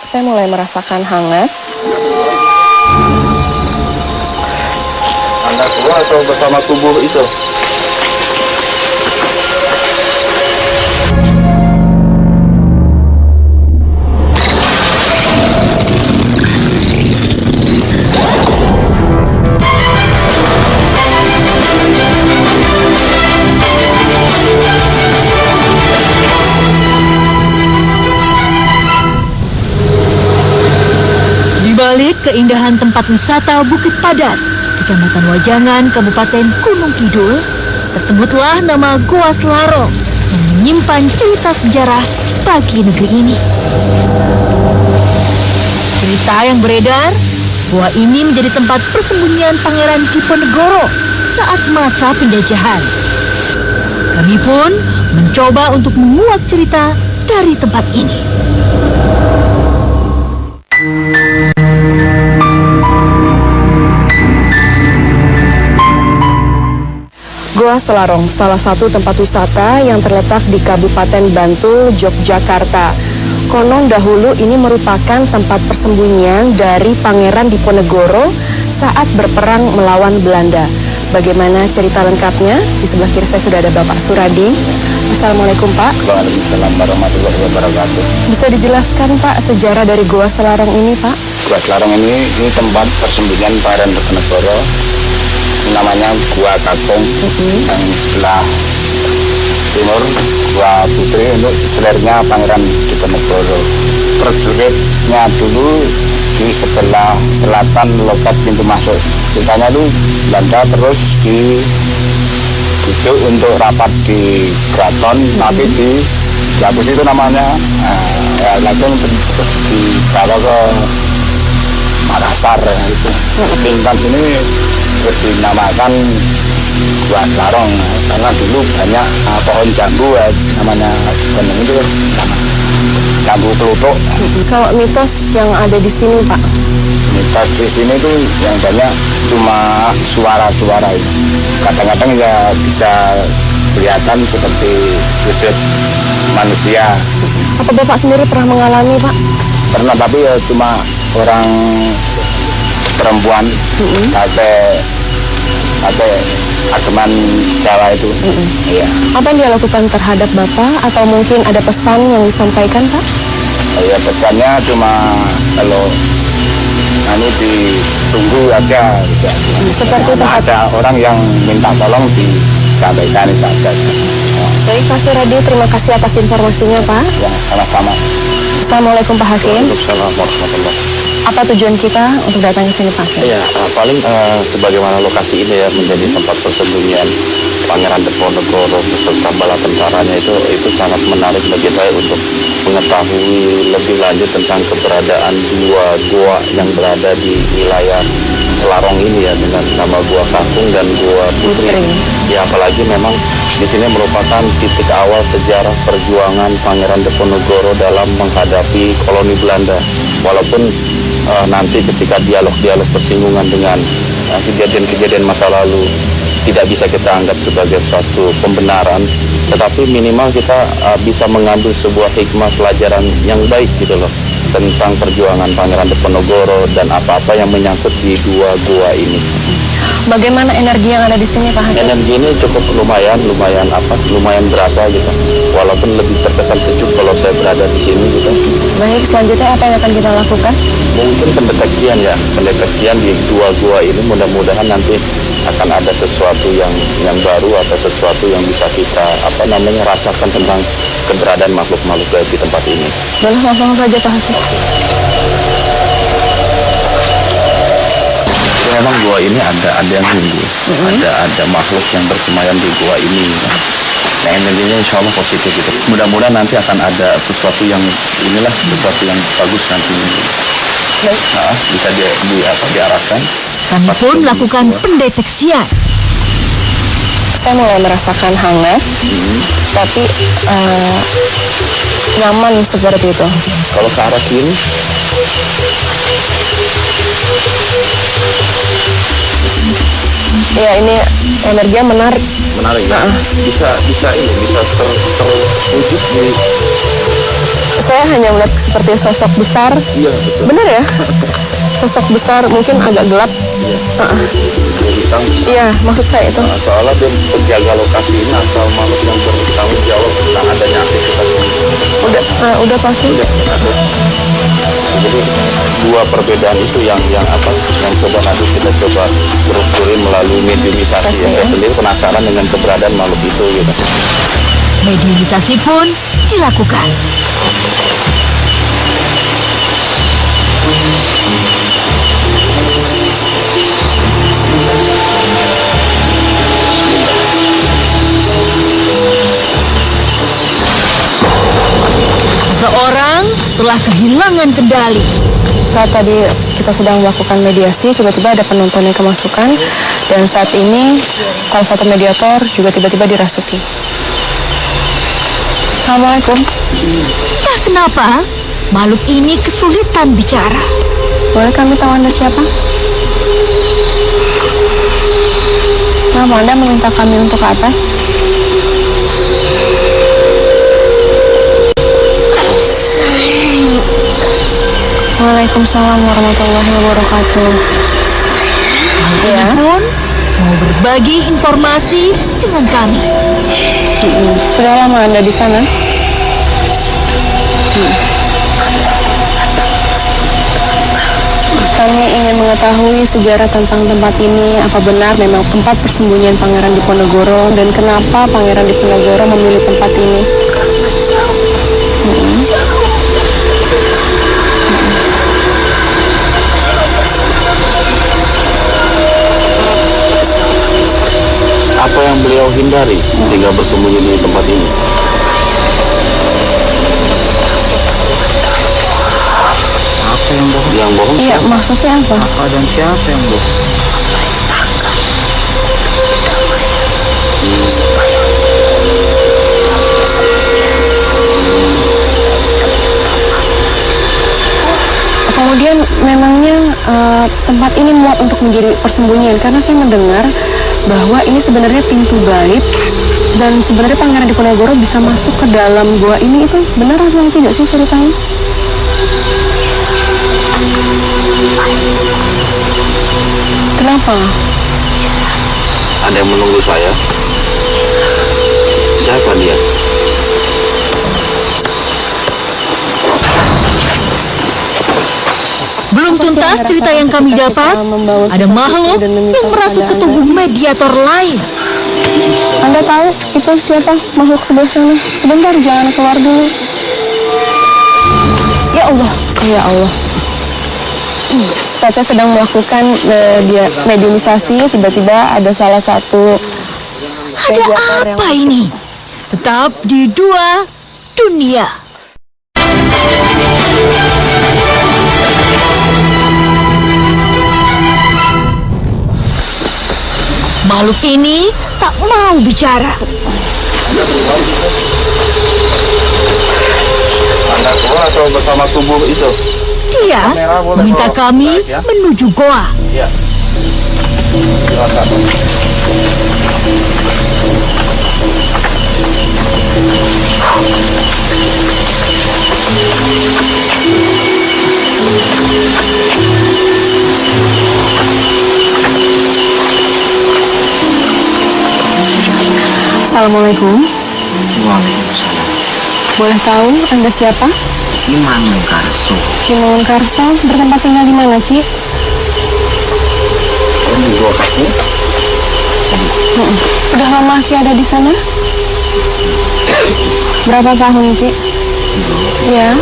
Saya mulai merasakan hangat. Anda tua atau bersama tubuh itu? Di balik keindahan tempat wisata Bukit Padas, Kecamatan Wajangan, Kabupaten Gunung Kidul, tersebutlah nama Goa Selarong yang menyimpan cerita sejarah bagi negeri ini. Cerita yang beredar, gua ini menjadi tempat persembunyian Pangeran Diponegoro saat masa penjajahan. Kami pun mencoba untuk menguak cerita dari tempat ini. Goa Selarong, salah satu tempat wisata yang terletak di Kabupaten Bantul, Yogyakarta. Konon dahulu ini merupakan tempat persembunyian dari Pangeran Diponegoro saat berperang melawan Belanda. Bagaimana cerita lengkapnya? Di sebelah kiri saya sudah ada Bapak Suradi. Assalamualaikum Pak. Waalaikumsalam warahmatullahi wabarakatuh. Bisa dijelaskan Pak sejarah dari Goa Selarong ini Pak? Gua Selarong ini tempat persembunyian Pangeran Diponegoro. Namanya Gua Kakung, yang sebelah timur Gua Putri untuk selernya Pangeran Diponegoro. Prajuritnya dulu di sebelah selatan loket pintu masuk. Ceritanya itu Belanda terus dibujuk untuk rapat di keraton, tapi dihapus itu namanya. Langsung terus dibawa ke Makassar itu. Tingkat ini dinamakan Gua Selarong karena dulu banyak pohon jambu namanya gunung itu jambu kelutuk. Kalau mitos yang ada di sini Pak? Mitos di sini tuh yang banyak cuma suara-suara itu. Kadang-kadang ya bisa kelihatan seperti wujud manusia. Apa Bapak sendiri pernah mengalami Pak? Pernah, tapi ya cuma orang perempuan pakai ageman Jawa itu. Iya. Apa yang dia lakukan terhadap Bapak atau mungkin ada pesan yang disampaikan Pak? Ya pesannya cuma kalau ditunggu aja gitu. Seperti itu ada orang yang minta tolong disampaikan itu aja. Baik Pak Suradi, terima kasih atas informasinya Pak. Ya, sama-sama. Assalamualaikum Pak Hakim. Waalaikumsalam warahmatullahi. Apa tujuan kita untuk datang ke sini Pak Hakim? Iya, paling sebagaimana lokasi ini ya menjadi tempat persembunyian Pangeran Diponegoro beserta bala tentaranya itu sangat menarik bagi saya untuk mengetahui lebih lanjut tentang keberadaan dua gua yang berada di wilayah Selarong ini ya, dengan nama Gua Kakung dan Gua Putri. Ya, apalagi memang di sini merupakan titik awal sejarah perjuangan Pangeran Diponegoro dalam menghadapi koloni Belanda. Walaupun nanti ketika dialog-dialog persinggungan dengan kejadian-kejadian masa lalu tidak bisa kita anggap sebagai suatu pembenaran, tetapi minimal kita bisa mengambil sebuah hikmah pelajaran yang baik gitu loh tentang perjuangan Pangeran Diponegoro dan apa-apa yang menyangkut di dua gua ini. Bagaimana energi yang ada di sini Pak Hakim? Energi ini cukup lumayan berasa gitu. Walaupun lebih terkesan sejuk kalau saya berada di sini gitu. Baik, selanjutnya apa yang akan kita lakukan? Mungkin pendeteksian di dua gua ini, mudah-mudahan nanti akan ada sesuatu yang baru atau sesuatu yang bisa kita rasakan tentang keberadaan makhluk-makhluk gaib di tempat ini. Boleh langsung saja Pak Hakim. Memang gua ini ada yang nunggu, ada makhluk yang bersemayam di gua ini. Nah, energinya insya Allah positif gitu. Mudah-mudahan nanti akan ada sesuatu yang sesuatu yang bagus nantinya. Baik. Nah, bisa diarahkan. Kami pun melakukan pendeteksian. Saya mulai merasakan hangat, tapi nyaman seperti itu. Kalau ke arah kiri, Ya, ini energinya menarik. menarik ya. Bisa terwujud di Saya hanya melihat seperti sosok besar. Iya, betul. Benar ya? Sosok besar mungkin agak gelap. Hitam. Iya, maksud saya itu. Nah, soalnya dia penjaga lokasi ini atau makhluk yang bertanggung jawab tentang adanya aktivitas ini. Udah pasti. Udah. Jadi dua perbedaan itu yang coba nanti kita coba telusuri melalui mediumisasi. Ya. Saya sendiri penasaran dengan keberadaan makhluk itu gitu. Mediumisasi pun dilakukan. Seseorang telah kehilangan kendali. Saat tadi kita sedang melakukan mediasi, tiba-tiba ada penonton yang kemasukan, dan saat ini salah satu mediator juga tiba-tiba dirasuki. Assalamualaikum. Entah kenapa, makhluk ini kesulitan bicara. Boleh kami tahu Anda siapa? Nama Anda meminta kami untuk ke atas. Waalaikumsalam warahmatullahi wabarakatuh. Ini pun mau berbagi informasi dengan kami. Sudah lama Anda di sana? Kami ingin mengetahui sejarah tentang tempat ini. Apa benar memang tempat persembunyian Pangeran Diponegoro, dan kenapa Pangeran Diponegoro memilih tempat ini? Karena jauh. Apa yang beliau hindari sehingga bersembunyi di tempat ini? Apa yang bohong? Yang bohong Iya, maksudnya apa? Apa dan siapa yang bohong? Kemudian memangnya tempat ini muat untuk menjadi persembunyian, karena saya mendengar bahwa ini sebenarnya pintu gaib dan sebenarnya Pangeran Diponegoro bisa masuk ke dalam gua ini. Itu benar atau tidak sih ceritanya? Kenapa? Ada yang menunggu saya? Siapa dia? Belum tuntas cerita yang kami dapat, ada makhluk yang merasuk ke tubuh mediator lain. Anda tahu itu siapa makhluk sebelah sana? Sebentar, jangan keluar dulu. Ya Allah, ya Allah. Saat saya sedang melakukan mediumisasi, tiba-tiba ada salah satu Ada apa ini? Tetap di Dua Dunia. Makhluk ini tak mau bicara. Anda keluar atau bersama tubuh itu? Dia meminta kami menuju goa. Iya. Silakan. Assalamualaikum. Waalaikumsalam. Boleh tahu Anda siapa? Kimangun Karso. Kimangun Karso. Bertempat tinggal di mana, Ki? Di gua kaki. Sudah lama Ki ada di sana? Berapa tahun, Ki? Ya.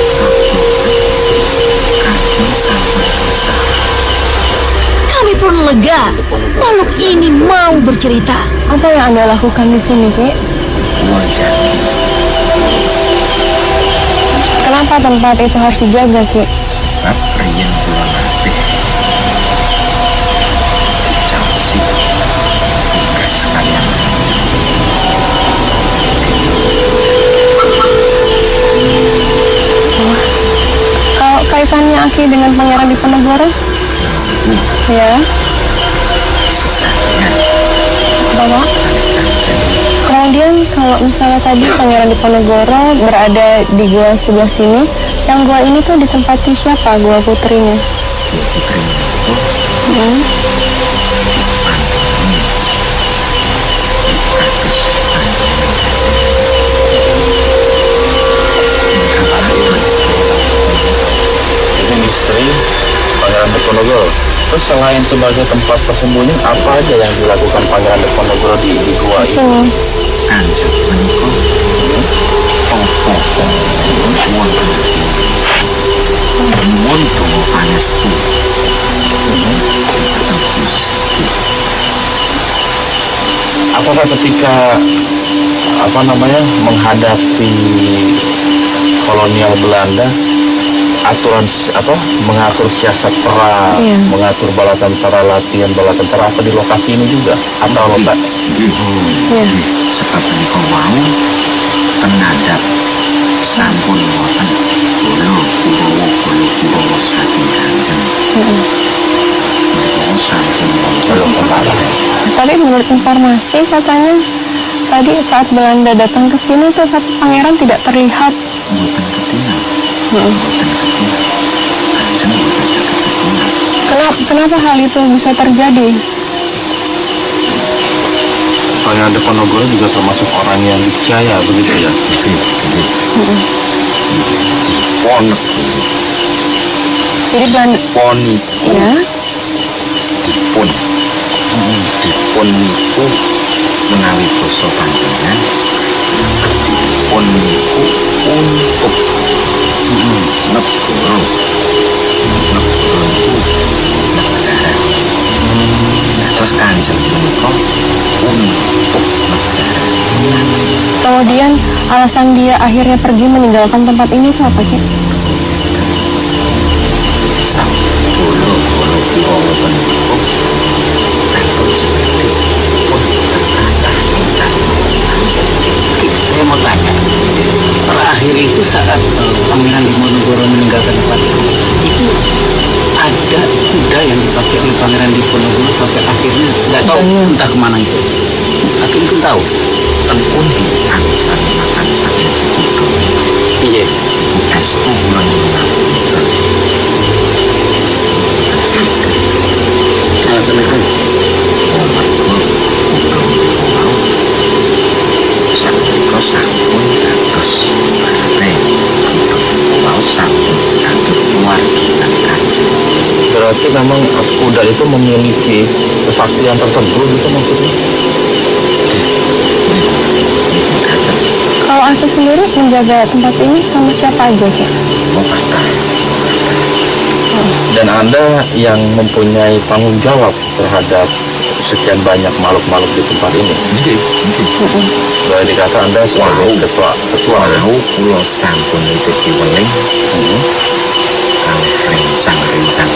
Satu. Kacau sampai besar. Kami pun lega. Makhluk ini mau bercerita. Apa yang Anda lakukan di sini, Ki? Wajah Kenapa tempat itu harus dijaga, Ki? sebab perian bulan hati. Dicausi. Tugas kalian aja. Kalau kaitannya Aki dengan Pangeran Diponegoro? Ya. Sesatnya Bapak? kanjeng. Kalau Kemudian kalau misalnya tadi Pangeran Diponegoro berada di gua sebelah sini, yang gua ini tuh ditempati siapa? Gua putrinya. Ini misteri Pangeran Diponegoro. Terus selain sebagai tempat persembunyian, apa aja yang dilakukan Pangeran Diponegoro di gua Di itu? sini. Kanjeng menika opo-opo wonten nyuwun donga pangestu Apakah ketika menghadapi kolonial Belanda, mengatur siasat perang, Iya. mengatur bala tentara, latihan bala tentara apa di lokasi ini juga atau letak? Iya. sebab menika wau pengadap sampun wonten Kulawa saking Kanjeng menika sampun Belum kembali. Tapi menurut informasi katanya tadi saat Belanda datang ke sini tuh pangeran tidak terlihat. mboten ketingal mboten ketingal Kanjeng mboten ketingal. Kenapa hal itu bisa terjadi? Pangeran Diponegoro juga termasuk orang yang dicaya begitu ya. Pon Jadi Belanda, poni ya, dipun niku menawi basa panjenengan dipun niku untuk negara niku negara terus Kanjeng menika untuk negara kemudian alasan dia akhirnya pergi meninggalkan tempat ini itu apa Ki? sang bolo Kurawa menika kantor seperti pun berkata tentang Kanjeng. Saya mau tanya, terakhir itu saat Pangeran Diponegoro meninggalkan tempat itu ada kuda yang dipakai oleh Pangeran Diponegoro sampai akhirnya nggak tahu entah kemana itu. Aku itu tahu. Tempun di angsan makan saking kuda. Iya. Estu bulan sampun dados sampun dados keluarga Kanjeng. Berarti memang kuda itu memiliki kesaktian tertentu gitu maksudnya. Kalau aku sendiri menjaga tempat ini sama siapa aja Ki? Dan Anda yang mempunyai tanggung jawab terhadap sekian banyak makhluk-makhluk di tempat ini. Boleh dikata Anda sebagai ketua ya? Wau kula sampun itu diweling. Kang rencang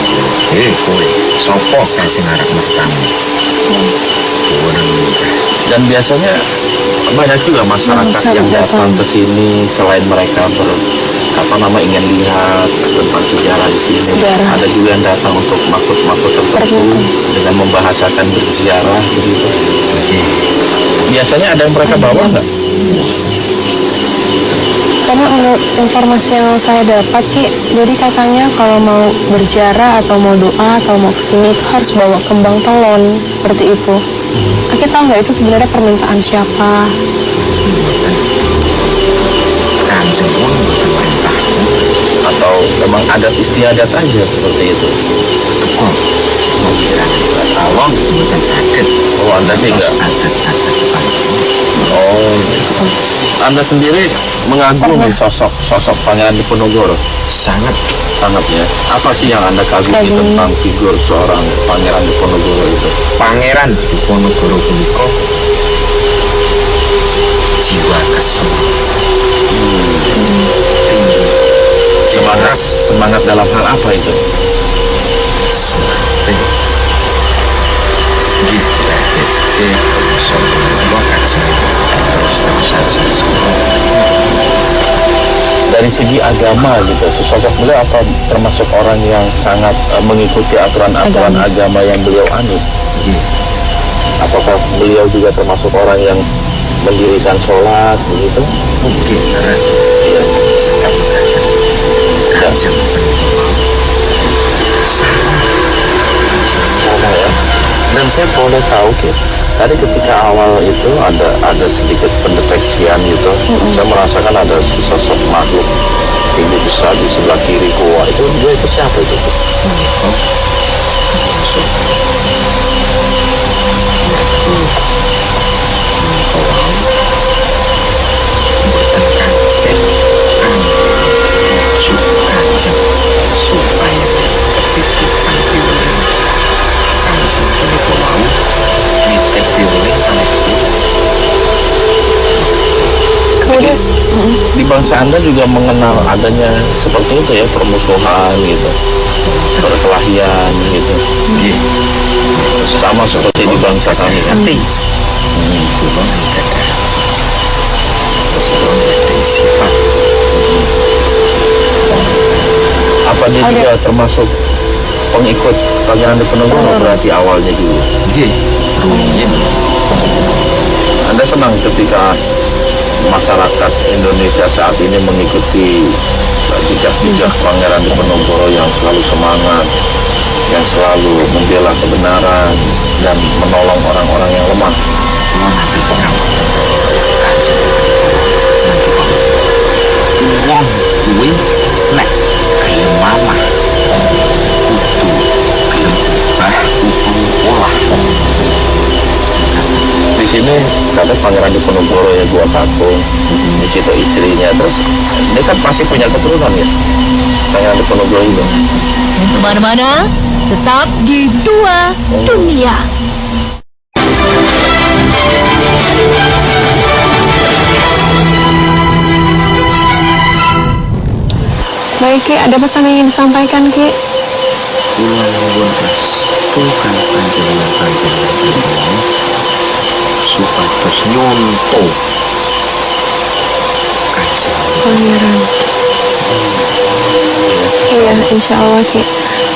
kowe sapa sing arep bertamu? Dan biasanya banyak juga masyarakat yang datang ke sini selain mereka ingin lihat tentang sejarah di sini. Ada juga yang datang untuk maksud-maksud tertentu dengan membahasakan berziarah begitu. Biasanya ada yang mereka bawa nggak? Karena menurut informasi yang saya dapat Ki, jadi katanya kalau mau berziarah atau mau doa atau mau kesini itu harus bawa kembang telon seperti itu. Aki tahu nggak itu sebenarnya permintaan siapa? Kanjeng pun mboten perintah Atau memang adat istiadat aja seperti itu? kok mengira awang mboten saged. Oh, Anda sih enggak? Adat-adat Kanjeng. Oh, Anda sendiri mengagumi sosok Pangeran Diponegoro? Sangat Ya. Apa sih yang Anda kagumi tentang figur seorang Pangeran Diponegoro itu? Pangeran Diponegoro punika jiwa kesel tinggi Semangat dalam hal apa itu? semangat nggih berarti sombong kajeng terus-terusan semua. Dari segi agama gitu, sosok beliau apa termasuk orang yang sangat mengikuti aturan-aturan agama yang beliau anut? Apakah beliau juga termasuk orang yang mendirikan sholat begitu. Mungkin rasa Iya. sekali Kanjeng Sama ya. Dan saya boleh tahu Ki, tadi ketika awal itu ada sedikit pendeteksian gitu. Saya merasakan ada sosok makhluk tinggi besar di sebelah kiri gua itu. Dia itu siapa itu? supaya titipan piuling Kanjeng punika wau nitip piuling kalih Kemudian Di bangsa Anda juga mengenal adanya seperti itu ya, permusuhan gitu, perkelahian gitu. Sama seperti di bangsa kami kan. nanti kula gadah kula gadah sifat Apa dia juga termasuk pengikut Pangeran Diponegoro berarti awalnya dulu? nggih rumiyin Anda senang ketika masyarakat Indonesia saat ini mengikuti jejak-jejak Pangeran Diponegoro yang selalu semangat, yang selalu membela kebenaran dan menolong orang-orang yang lemah. nanti pengamal Kanjeng nanti wong kuwi nek gelem mamah kudu gelem ubah olah Di sini kata Pangeran Diponegoro ya Gua Kakung, di situ istrinya, terus dia kan pasti punya keturunan ya Pangeran Diponegoro itu. Dan kemana-mana, tetap di Dua Dunia. baik Ki, ada pesan yang ingin disampaikan Ki? kula nuwun restu kan panjenengan kula supados nyonto Kanjeng Pangeran. Iya, insya Allah Ki.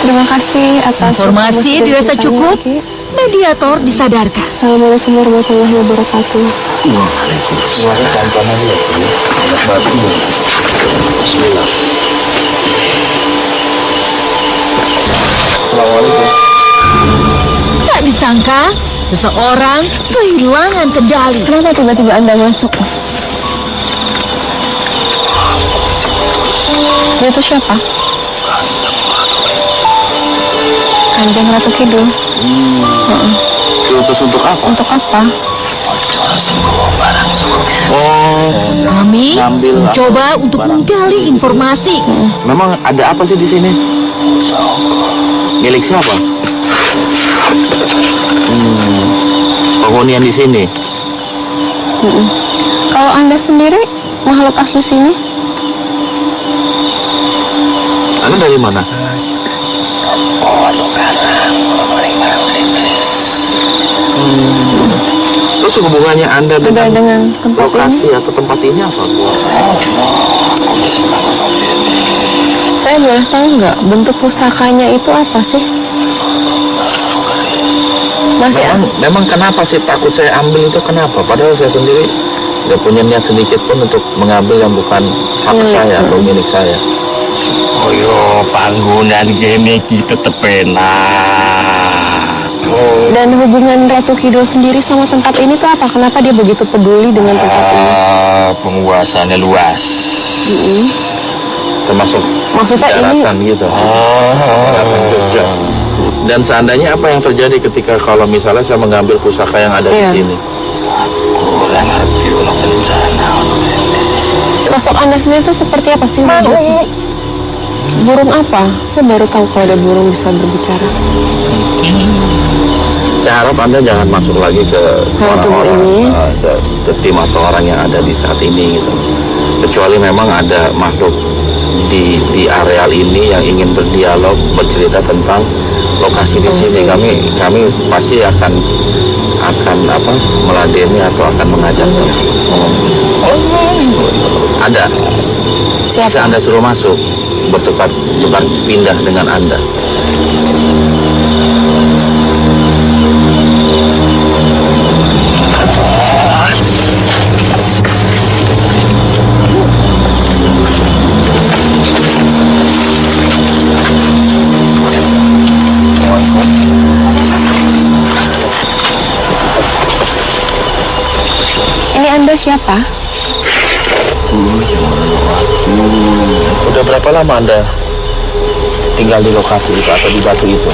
Terima kasih atas Informasi dan dirasa ceritanya, cukup, Ki. mediator disadarkan. Assalamualaikum warahmatullahi wabarakatuh. Waalaikumsalam Tontonan ya, anak batu. Bismillah. Assalamualaikum. Tak disangka, seseorang kehilangan kendali. Kenapa tiba-tiba Anda masuk? Dia itu siapa? Kanjeng Ratu Kidul. Diutus untuk apa? Untuk apa? Oh, Kami Ngambil mencoba untuk menggali informasi. memang ada apa sih di sini? Milik siapa? Penghunian di sini. Kalau Anda sendiri makhluk asli sini? Anda dari mana? Terus hubungannya Anda Ada dengan dengan tempat lokasi ini? atau tempat ini apa? Saya boleh tahu nggak bentuk pusakanya itu apa sih? Masih Memang kenapa sih takut saya ambil itu kenapa? Padahal saya sendiri nggak punya niat sedikit pun untuk mengambil yang bukan hak Milik, saya atau milik saya. Koyo panggonan kene iki tetep enak. Dan hubungan Ratu Kidul sendiri sama tempat ini tuh apa? Kenapa dia begitu peduli dengan tempat ini? Penguasaannya luas. Termasuk Maksudnya ini daratan gitu. Daratan Jogja. Dan seandainya apa yang terjadi ketika kalau misalnya saya mengambil pusaka yang ada Iya. di sini? Ora ngerti ulang rencana. sosok Anda sendiri itu seperti apa sih? Burung apa? Saya baru tahu kalau ada burung bisa berbicara. Saya harap Anda jangan masuk lagi ke tubuh ini. ke tim atau orang yang ada di saat ini gitu. Kecuali memang ada makhluk di areal ini yang ingin berdialog, bercerita tentang lokasi di sini. Kami pasti akan meladeni atau akan mengajaknya. Ada. Bisa Siapa? Anda suruh masuk, bertukar pindah dengan Anda. Anda siapa? Udah berapa lama Anda tinggal di lokasi itu atau di batu itu?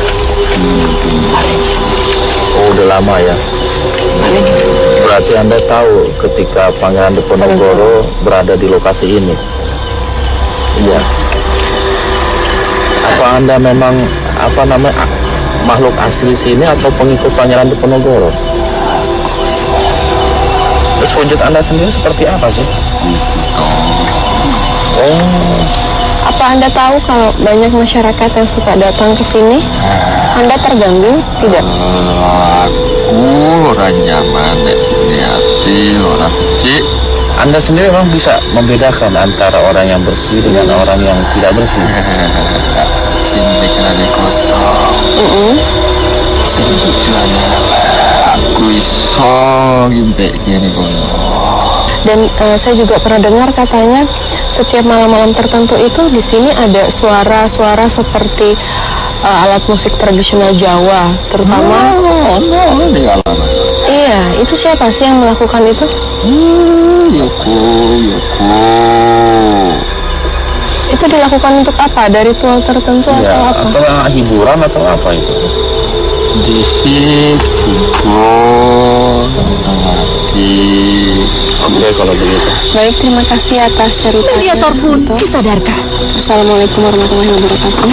Oh, udah lama ya. Berarti Anda tahu ketika Pangeran Diponegoro berada di lokasi ini? Iya. Apa Anda memang makhluk asli sini atau pengikut Pangeran Diponegoro? Terus wujud Anda sendiri seperti apa sih? Oh, Apa Anda tahu kalau banyak masyarakat yang suka datang ke sini? Anda terganggu? Tidak. Aku orang nyaman di sini hati orang kecil. Anda sendiri memang bisa membedakan antara orang yang bersih dengan orang yang tidak bersih. Sini kali kosong. Sini tujuan aku iso gimpe gini kono. Dan saya juga pernah dengar katanya setiap malam-malam tertentu itu di sini ada suara-suara seperti alat musik tradisional Jawa, terutama. Di alamat. Iya, itu siapa sih yang melakukan itu? Yoko. Itu dilakukan untuk apa? Dari ritual tertentu atau Ya, apa? atau hiburan atau apa itu? Di situ hati. Oke, kalau begitu. Baik, terima kasih atas ceritanya. Mediator pun Betul. disadarkan. Assalamualaikum warahmatullahi wabarakatuh.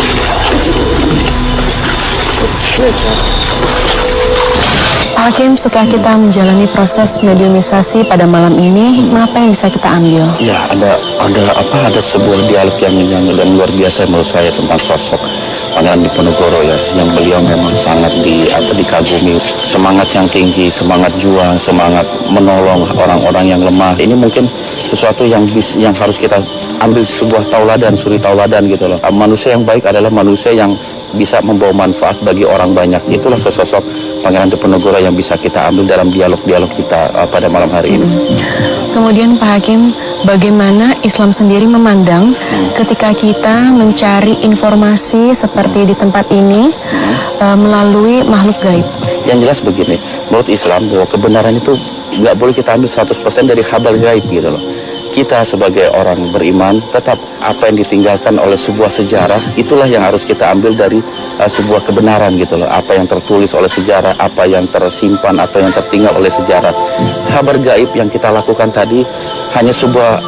Pak Hakim, setelah kita menjalani proses mediumisasi pada malam ini, hikmah apa yang bisa kita ambil? Ya, ada sebuah dialog yang luar biasa menurut saya tentang sosok Pangeran Diponegoro ya, yang beliau memang sangat dikagumi, semangat yang tinggi, semangat juang, semangat menolong orang-orang yang lemah. Ini mungkin sesuatu yang harus kita ambil sebuah suri tauladan gitu loh. Manusia yang baik adalah manusia yang bisa membawa manfaat bagi orang banyak. Itulah sosok Pangeran Diponegoro yang bisa kita ambil dalam dialog-dialog kita pada malam hari ini. Kemudian Pak Hakim, bagaimana Islam sendiri memandang ketika kita mencari informasi seperti di tempat ini melalui makhluk gaib? Yang jelas begini, menurut Islam bahwa kebenaran itu nggak boleh kita ambil 100% dari kabar gaib gitu loh. Kita sebagai orang beriman tetap apa yang ditinggalkan oleh sebuah sejarah itulah yang harus kita ambil dari sebuah kebenaran gitu loh. Apa yang tertulis oleh sejarah, apa yang tersimpan atau yang tertinggal oleh sejarah. Kabar gaib yang kita lakukan tadi hanya sebuah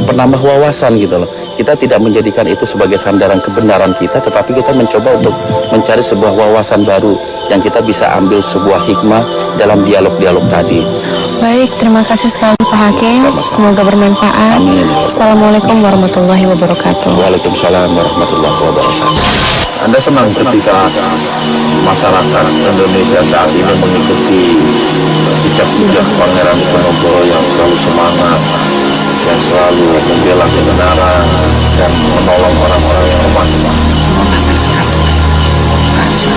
penambah wawasan gitu loh. Kita tidak menjadikan itu sebagai sandaran kebenaran kita, tetapi kita mencoba untuk mencari sebuah wawasan baru yang kita bisa ambil sebuah hikmah dalam dialog-dialog tadi. Baik, terima kasih sekali Pak Hakim. Sama-sama. Semoga bermanfaat. Amin. Assalamualaikum warahmatullahi wabarakatuh. Waalaikumsalam warahmatullahi wabarakatuh. Anda senang ketika masyarakat Indonesia saat ini mengikuti jejak Pangeran Diponegoro yang selalu semangat, yang selalu membela kebenaran dan menolong orang-orang yang lemah. Baca